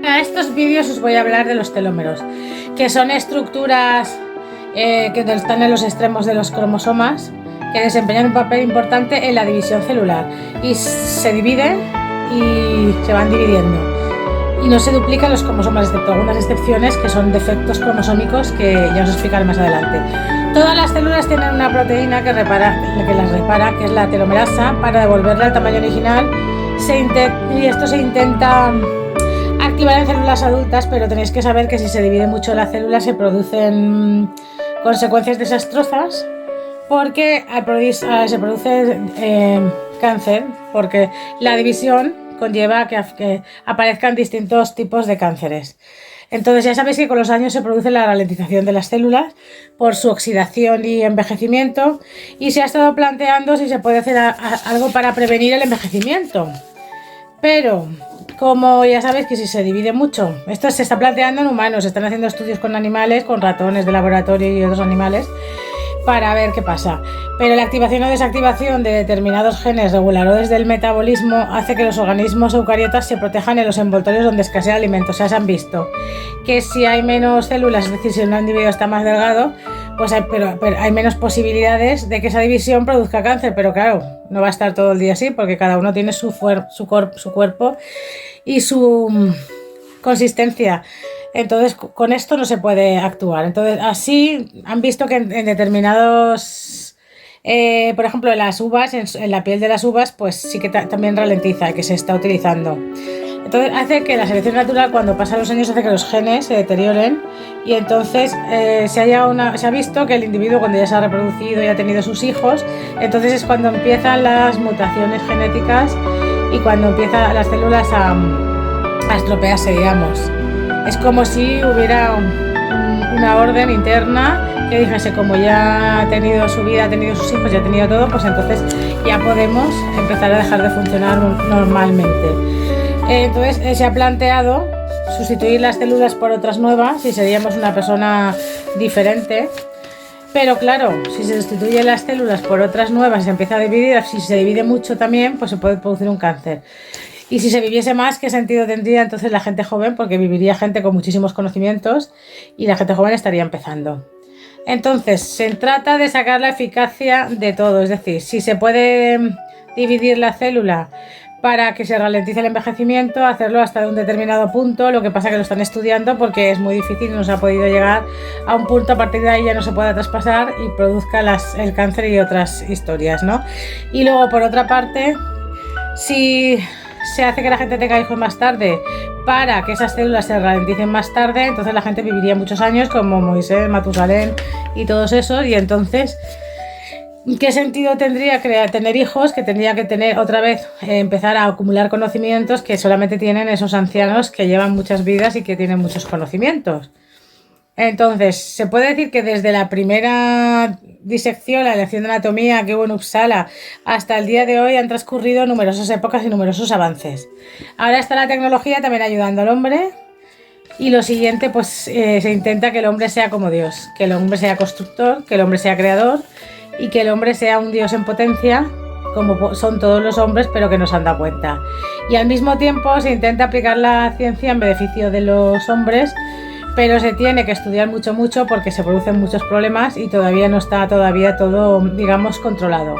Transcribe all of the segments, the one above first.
En estos vídeos os voy a hablar de los telómeros, que son estructuras que están en los extremos de los cromosomas, que desempeñan un papel importante en la división celular y se dividen y se van dividiendo y no se duplican los cromosomas, excepto algunas excepciones que son defectos cromosómicos que ya os explicaré más adelante. Todas las células tienen una proteína que las repara, que es la telomerasa, para devolverle al tamaño original, y esto se intenta activar en células adultas, pero tenéis que saber que si se divide mucho la célula se producen consecuencias desastrosas, porque se produce cáncer, porque la división conlleva que aparezcan distintos tipos de cánceres. Entonces ya sabéis que con los años se produce la ralentización de las células por su oxidación y envejecimiento, y se ha estado planteando si se puede hacer algo para prevenir el envejecimiento. Pero como ya sabéis que si se divide mucho, esto se está planteando en humanos, se están haciendo estudios con animales, con ratones de laboratorio y otros animales, para ver qué pasa. Pero la activación o desactivación de determinados genes reguladores del metabolismo hace que los organismos eucariotas se protejan en los envoltorios donde escasea alimento. O sea, se han visto que si hay menos células, es decir, si un individuo está más delgado, pues hay menos posibilidades de que esa división produzca cáncer. Pero claro, no va a estar todo el día así, porque cada uno tiene su cuerpo y su consistencia. Entonces con esto no se puede actuar. Entonces así han visto que en determinados, por ejemplo en las uvas, en la piel de las uvas, pues sí que también ralentiza, que se está utilizando. Entonces hace que la selección natural, cuando pasan los años, hace que los genes se deterioren, y entonces se ha visto que el individuo, cuando ya se ha reproducido y ha tenido sus hijos, entonces es cuando empiezan las mutaciones genéticas y cuando empiezan las células a estropearse, digamos. Es como si hubiera una orden interna que dijese, como ya ha tenido su vida, ha tenido sus hijos, ya ha tenido todo, pues entonces ya podemos empezar a dejar de funcionar normalmente. Entonces se ha planteado sustituir las células por otras nuevas y seríamos una persona diferente. Pero claro, si se sustituyen las células por otras nuevas y se empieza a dividir, si se divide mucho también, pues se puede producir un cáncer. Y si se viviese más, ¿qué sentido tendría entonces la gente joven? Porque viviría gente con muchísimos conocimientos y la gente joven estaría empezando. Entonces, se trata de sacar la eficacia de todo. Es decir, si se puede dividir la célula para que se ralentice el envejecimiento, hacerlo hasta un determinado punto. Lo que pasa es que lo están estudiando porque es muy difícil, no se ha podido llegar a un punto, a partir de ahí ya no se pueda traspasar y produzca el cáncer y otras historias, ¿no? Y luego, por otra parte, si se hace que la gente tenga hijos más tarde para que esas células se ralenticen más tarde, entonces la gente viviría muchos años, como Moisés, Matusalén y todos esos. Y entonces, ¿qué sentido tendría tener hijos? Que tendría que tener otra vez, empezar a acumular conocimientos que solamente tienen esos ancianos que llevan muchas vidas y que tienen muchos conocimientos. Entonces, se puede decir que desde la primera disección, la lección de anatomía que hubo en Uppsala, hasta el día de hoy han transcurrido numerosas épocas y numerosos avances. Ahora está la tecnología también ayudando al hombre, y lo siguiente, pues se intenta que el hombre sea como Dios, que el hombre sea constructor, que el hombre sea creador y que el hombre sea un Dios en potencia, como son todos los hombres, pero que no se han dado cuenta. Y al mismo tiempo se intenta aplicar la ciencia en beneficio de los hombres, pero se tiene que estudiar mucho porque se producen muchos problemas y todavía no está todo, digamos, controlado.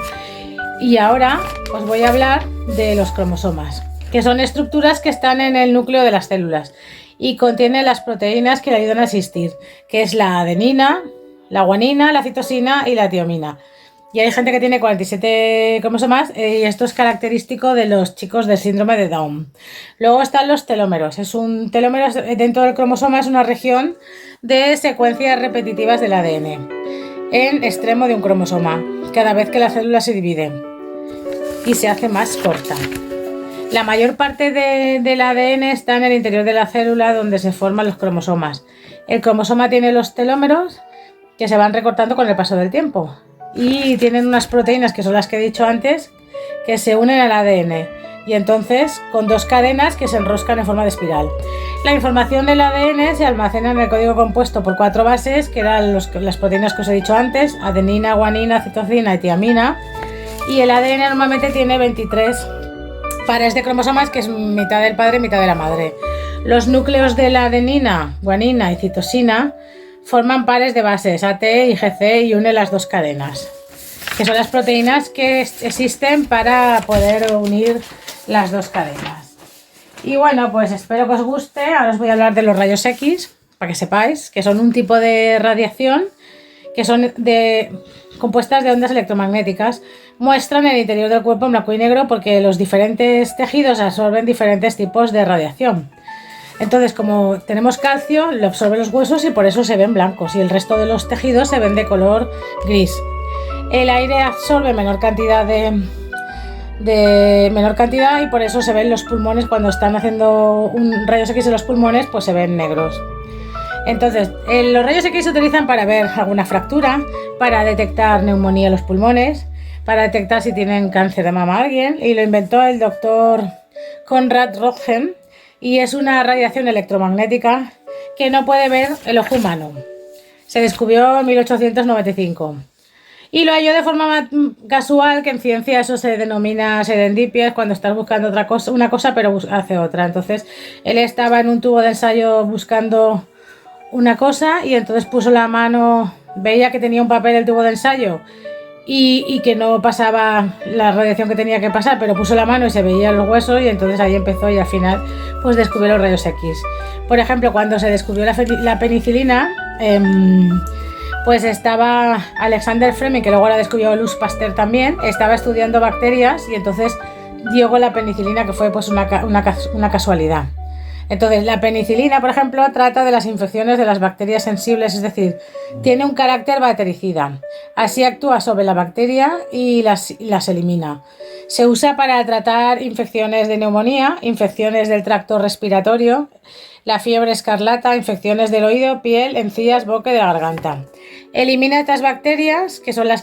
Y ahora os voy a hablar de los cromosomas, que son estructuras que están en el núcleo de las células y contienen las proteínas que le ayudan a existir, que es la adenina, la guanina, la citosina y la tiamina. Y hay gente que tiene 47 cromosomas y esto es característico de los chicos del síndrome de Down. Luego están los telómeros. Un telómero dentro del cromosoma es una región de secuencias repetitivas del ADN en extremo de un cromosoma, cada vez que la célula se divide y se hace más corta. La mayor parte del ADN está en el interior de la célula, donde se forman los cromosomas. El cromosoma tiene los telómeros que se van recortando con el paso del tiempo. Y tienen unas proteínas, que son las que he dicho antes, que se unen al ADN y entonces con dos cadenas que se enroscan en forma de espiral. La información del ADN se almacena en el código compuesto por 4 bases, que eran las proteínas que os he dicho antes: adenina, guanina, citosina y tiamina. Y el ADN normalmente tiene 23 pares de cromosomas, que es mitad del padre y mitad de la madre. Los núcleos de la adenina, guanina y citosina forman pares de bases AT y GC y unen las dos cadenas, que son las proteínas que existen para poder unir las dos cadenas. Y bueno, pues espero que os guste. Ahora os voy a hablar de los rayos X, para que sepáis que son un tipo de radiación que son compuestas de ondas electromagnéticas. Muestran el interior del cuerpo en blanco y negro porque los diferentes tejidos absorben diferentes tipos de radiación. Entonces, como tenemos calcio, lo absorben los huesos y por eso se ven blancos, y el resto de los tejidos se ven de color gris. El aire absorbe menor cantidad y por eso se ven los pulmones. Cuando están haciendo un rayos X en los pulmones, pues se ven negros. Entonces, los rayos X se utilizan para ver alguna fractura, para detectar neumonía en los pulmones, para detectar si tienen cáncer de mama a alguien, y lo inventó el doctor Konrad Röntgen, y es una radiación electromagnética que no puede ver el ojo humano. Se descubrió en 1895. Y lo halló de forma casual, que en ciencia eso se denomina serendipia, cuando estás buscando una cosa pero hace otra. Entonces, él estaba en un tubo de ensayo buscando una cosa y entonces puso la mano, veía que tenía un papel el tubo de ensayo y que no pasaba la radiación que tenía que pasar, pero puso la mano y se veía los huesos, y entonces ahí empezó, y al final pues descubrió los rayos X. Por ejemplo, cuando se descubrió la penicilina, pues estaba Alexander Fleming, que luego la descubrió Louis Pasteur también, estaba estudiando bacterias y entonces dio con la penicilina, que fue pues una casualidad. Entonces, la penicilina, por ejemplo, trata de las infecciones de las bacterias sensibles, es decir, tiene un carácter bactericida. Así actúa sobre la bacteria y las elimina. Se usa para tratar infecciones de neumonía, infecciones del tracto respiratorio, la fiebre escarlata, infecciones del oído, piel, encías, boca y de garganta. Elimina estas bacterias, que son las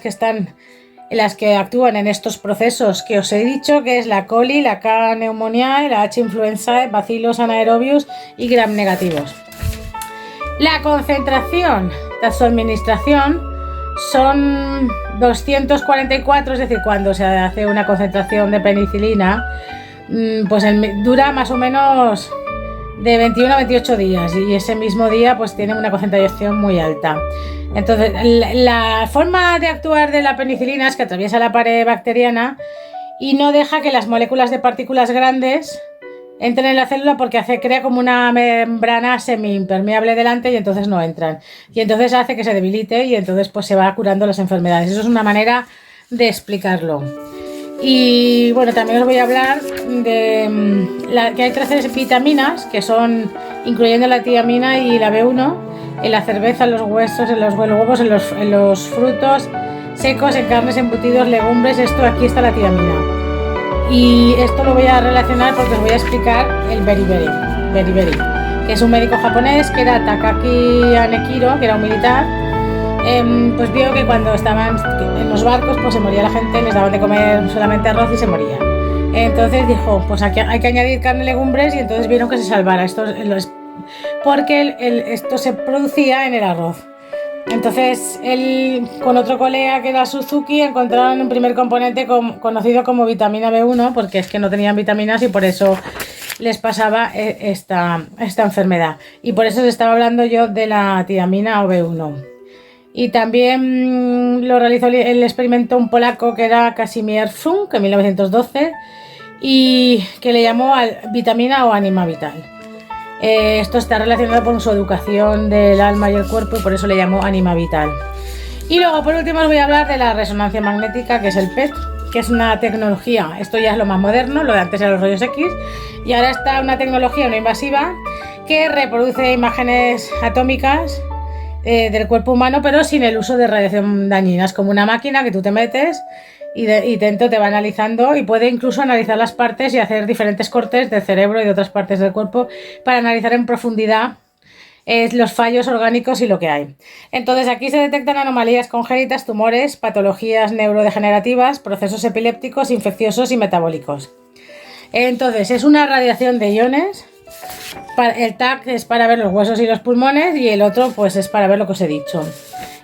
que actúan en estos procesos que os he dicho, que es la coli, la K. pneumoniae, la H. influenzae, bacillus anaerobius y gram negativos. La concentración de su administración son 244, es decir, cuando se hace una concentración de penicilina, pues dura más o menos de 21 a 28 días, y ese mismo día pues tiene una concentración muy alta. Entonces, la forma de actuar de la penicilina es que atraviesa la pared bacteriana y no deja que las moléculas de partículas grandes entren en la célula, porque crea como una membrana semi-impermeable delante y entonces no entran. Y entonces hace que se debilite y entonces pues se va curando las enfermedades. Eso es una manera de explicarlo. Y bueno, también os voy a hablar de que hay 13 vitaminas, que son, incluyendo la tiamina y la B1, en la cerveza, en los huesos, en los huevos, en los frutos secos, en carnes, embutidos, legumbres. Aquí está la tiamina. Y esto lo voy a relacionar porque os voy a explicar el beriberi, que es un médico japonés, que era Takaki Hanekiro, que era un militar. Pues vio que cuando estaban en los barcos pues se moría la gente, les daban de comer solamente arroz y se moría. Entonces dijo, pues aquí hay que añadir carne y legumbres, y entonces vieron que se salvara porque esto se producía en el arroz. Entonces él, con otro colega que era Suzuki, encontraron un primer componente conocido como vitamina B1, porque es que no tenían vitaminas y por eso les pasaba esta enfermedad. Y por eso os estaba hablando yo de la tiamina o B1. Y también lo realizó el experimento un polaco, que era Casimir Funk, en 1912, y que le llamó vitamina o ánima vital. Esto está relacionado con su educación del alma y el cuerpo, y por eso le llamó ánima vital. Y luego, por último, os voy a hablar de la resonancia magnética, que es el PET, que es una tecnología. Esto ya es lo más moderno, lo de antes eran los rayos X, y ahora está una tecnología no invasiva que reproduce imágenes atómicas del cuerpo humano, pero sin el uso de radiación dañina. Es como una máquina que tú te metes y dentro te va analizando, y puede incluso analizar las partes y hacer diferentes cortes del cerebro y de otras partes del cuerpo para analizar en profundidad los fallos orgánicos y lo que hay. Entonces, aquí se detectan anomalías congénitas, tumores, patologías neurodegenerativas, procesos epilépticos, infecciosos y metabólicos. Entonces, es una radiación de iones. El TAC es para ver los huesos y los pulmones, y el otro pues es para ver lo que os he dicho.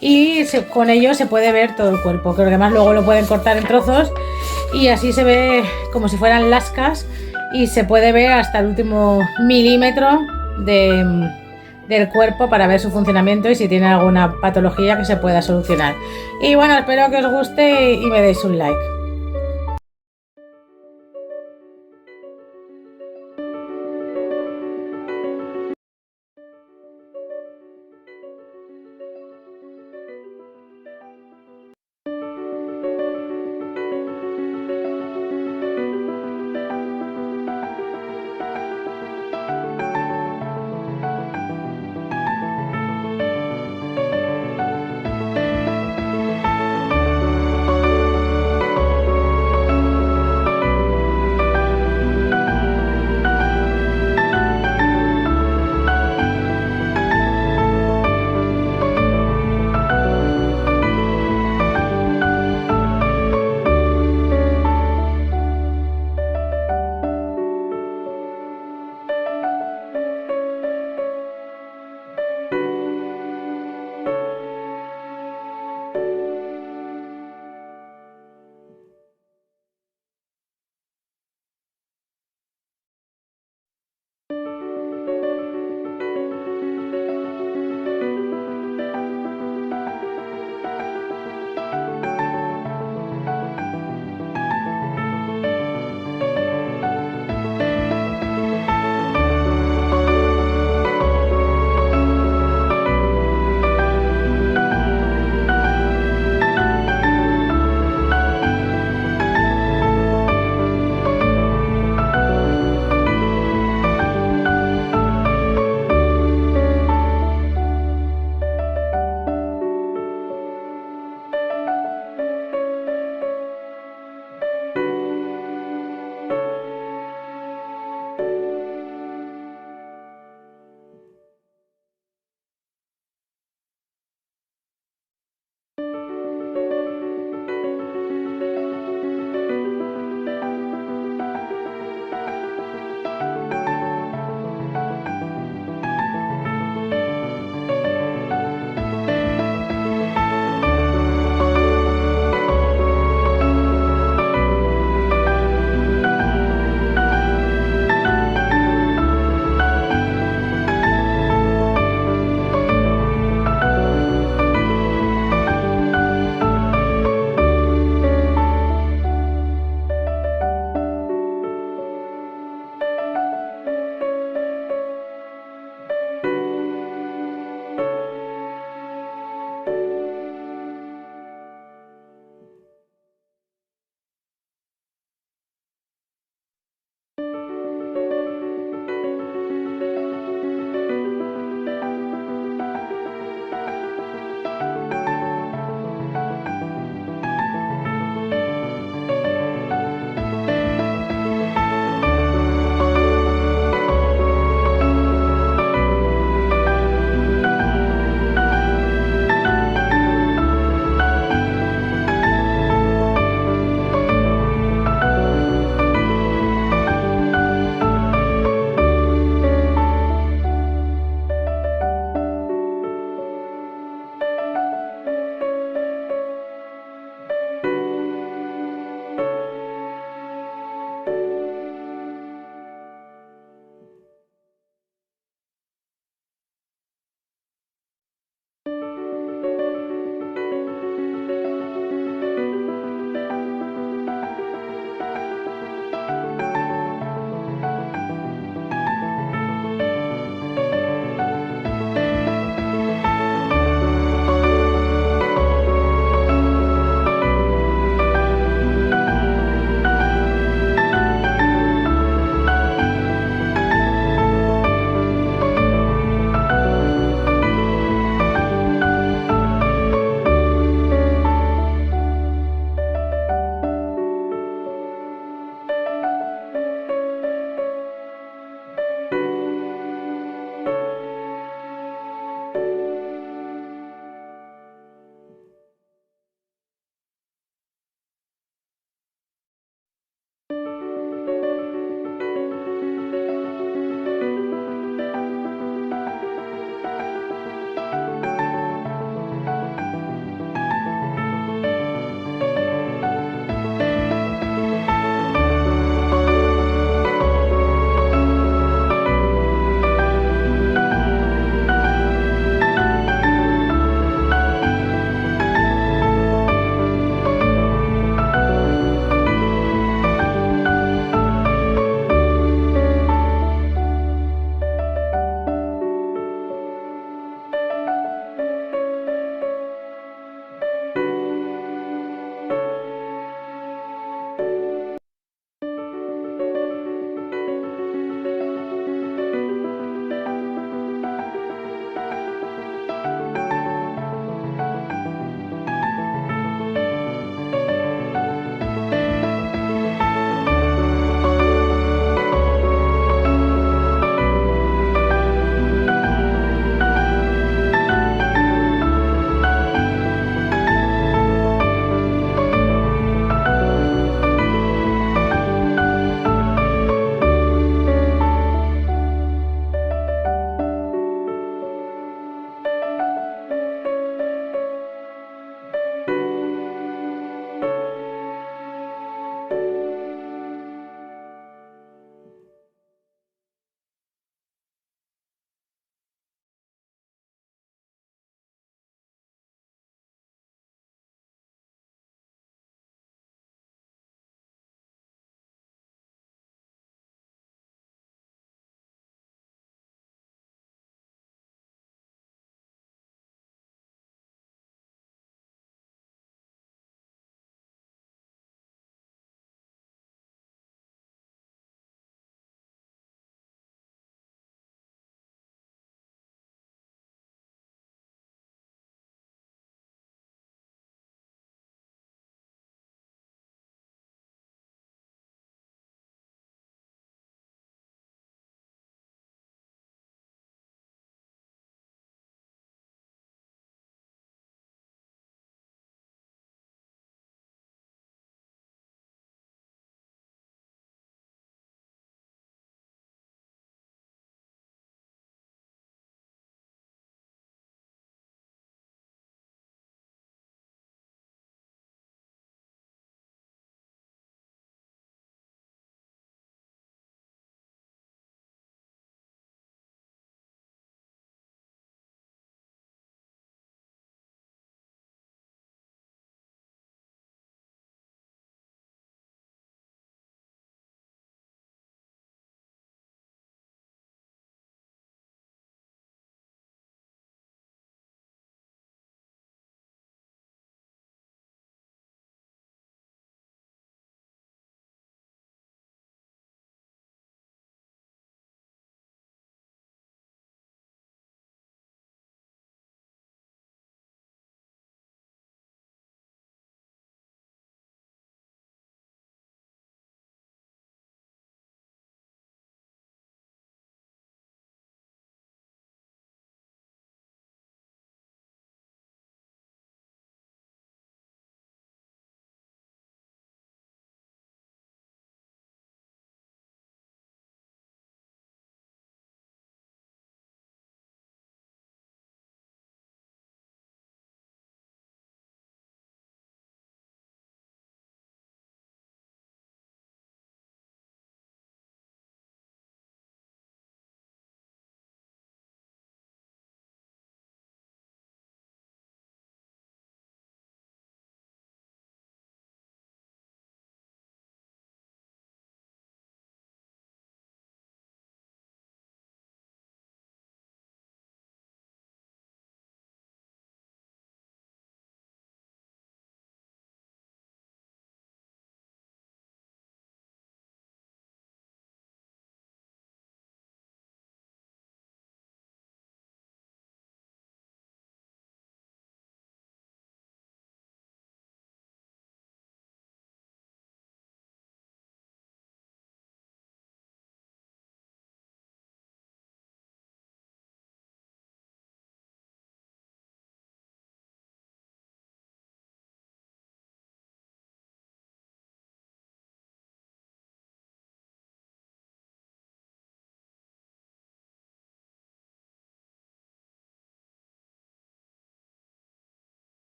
Y con ello se puede ver todo el cuerpo, que además luego lo pueden cortar en trozos y así se ve como si fueran lascas y se puede ver hasta el último milímetro del cuerpo para ver su funcionamiento y si tiene alguna patología que se pueda solucionar. Y bueno, espero que os guste y me deis un like.